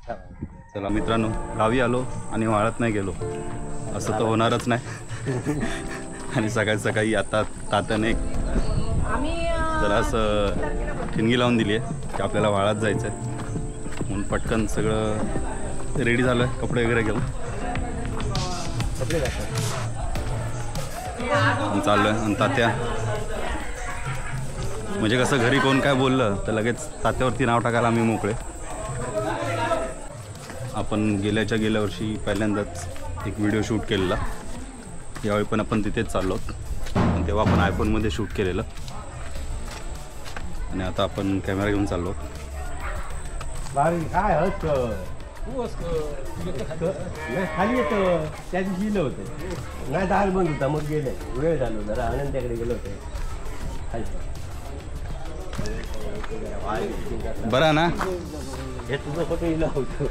चला मित्रांनो, गावी आलो आणि वाळत नाही गेलो असं तर होणारच नाही. आणि सकाळी सकाळी आता तात्याने जरा असं ठिणगी लावून दिली आहे की आपल्याला वाळत जायचं आहे म्हणून पटकन सगळं रेडी झालं आहे, कपडे वगैरे घेऊन चाललो आहे. आणि तात्या म्हणजे कसं घरी कोण काय बोललं तर लगेच तात्यावरती नाव टाकायला आम्ही मोकळे. आपण गेल्या वर्षी पहिल्यांदाच एक व्हिडिओ शूट केलेला, यावेळी पण आपण तिथेच चाललो पण तेव्हा आपण आयफोनमध्ये शूट केलेलं आणि आता आपण कॅमेरा घेऊन चाललो. काय खाली येतं त्या दिवशी गेलं होतं नाही, दार बंद होता मग गेले, वेळ झालो जरा आनंदाकडे गेलो होते. बरं ना, हे तुझं फोटो इला होतो.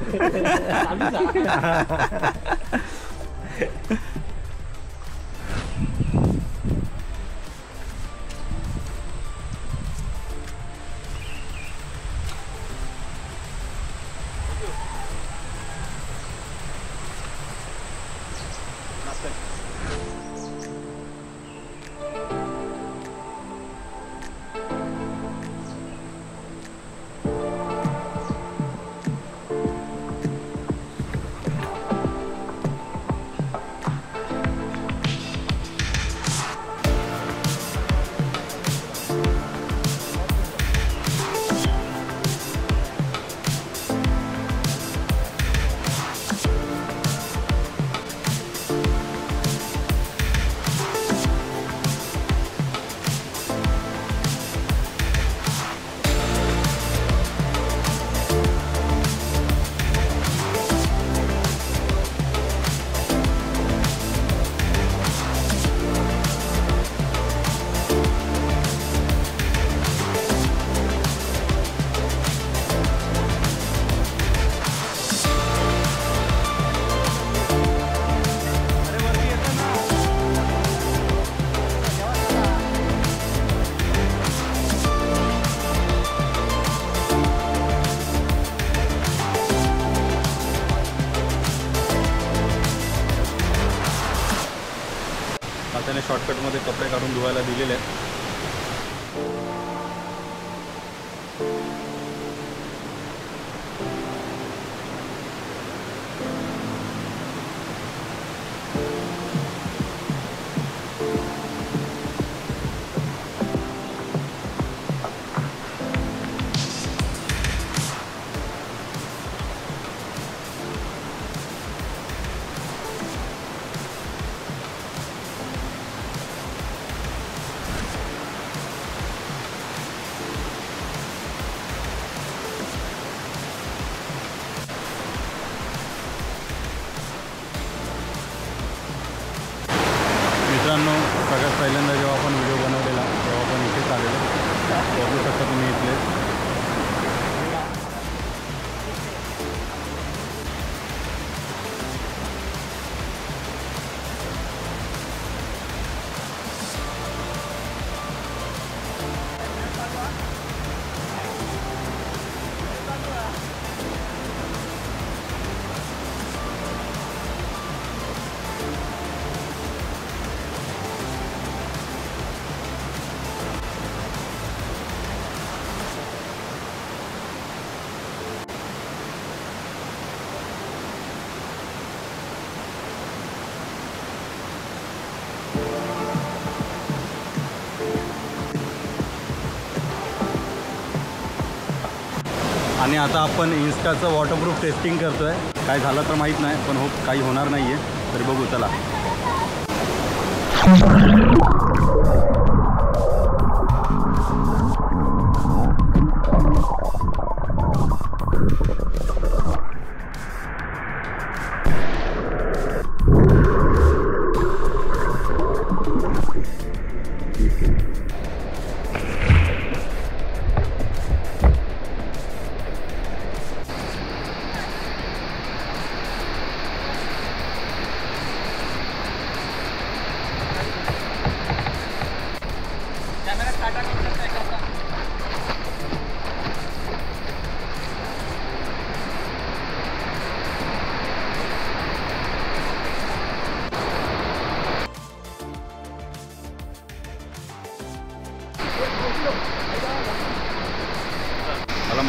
त्याने शॉर्टकटमध्ये कपडे काढून धुवायला दिलेले आहेत. मित्रांनो, सगळ्यात पहिल्यांदा जेव्हा आपण व्हिडिओ बनवलेला तेव्हा आपण इथेच आलेलो, बघू शकता तुम्ही इथले. आणि आता आपण इन्स्टाचं वॉटरप्रूफ टेस्टिंग करतो आहे. काय झालं तर माहीत नाही, पण काही होणार नाही आहे, तरी बघू चला.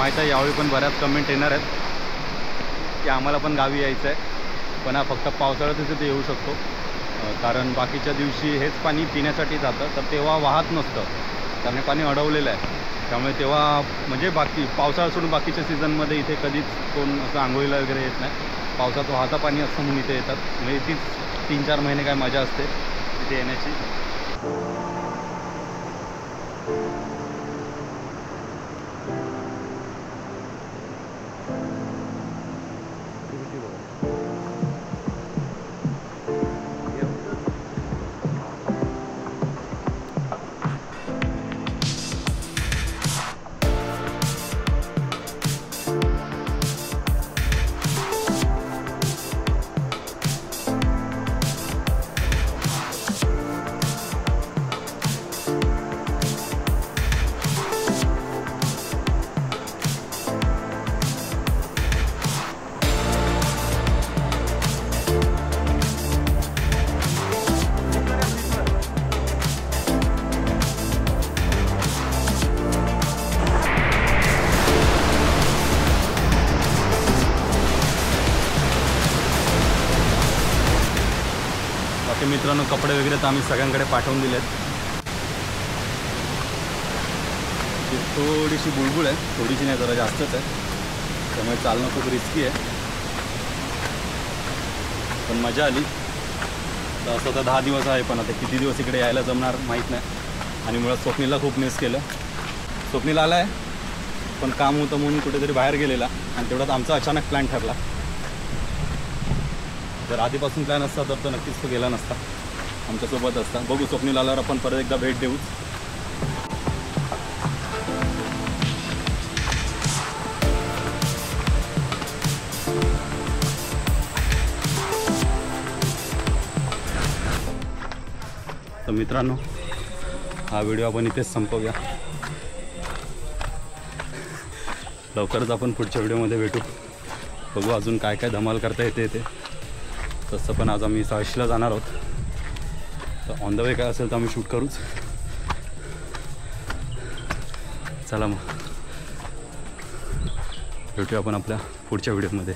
माहीत आहे यावेळी पण बऱ्याच कमेंट येणार आहेत की आम्हाला पण गावी यायचं आहे, पण हा फक्त पावसाळ्यातच इथे येऊ शकतो. कारण बाकीच्या दिवशी हेच पाणी पिण्यासाठी जातं, तर तेव्हा वाहत नसतं, कारण हे पाणी अडवलेलं आहे. त्यामुळे तेव्हा म्हणजे बाकी पावसाळा सोडून बाकीच्या सीझनमध्ये इथे कधीच कोण असं आंघोळीला वगैरे येत नाही. पावसाचं वाहतं पाणी असतं म्हणून इथे येतात. म्हणजे तीच 3-4 महिने काय मजा असते इथे येण्याची. बाकी मित्रांनो, कपडे वगैरे तर आम्ही सगळ्यांकडे पाठवून दिलेत. थोडीशी बुळबुळ आहे, थोडीशी नाही जरा जास्तच आहे, त्यामुळे चालणं खूप रिस्की आहे, पण मजा आली. तर असं तर 10 दिवस आहे, पण आता किती दिवस इकडे यायला जमणार माहीत नाही. आणि मुळात स्वप्नीला खूप मिस केलं. स्वप्नीला आला आहे, पण काम होतं म्हणून कुठेतरी बाहेर गेलेला, आणि तेवढ्यात आमचा अचानक प्लॅन ठरला. जर आधीपासून प्लॅन असता तर नक्कीच तो गेला नसता, आमच्यासोबत असता. बघू, स्वप्नीला आल्यावर आपण परत एकदा भेट देऊच. तर मित्रांनो, हा व्हिडिओ आपण इथेच संपवूया. लवकरच आपण पुढच्या व्हिडिओमध्ये भेटू. बघू अजून काय काय धमाल करता येते ते. तसं पण आज आम्ही साहशीला जाणार आहोत, तर ऑन द वे काय असेल तर आम्ही शूट करूच. चला मग भेटूया आपण आपल्या पुढच्या व्हिडिओमध्ये.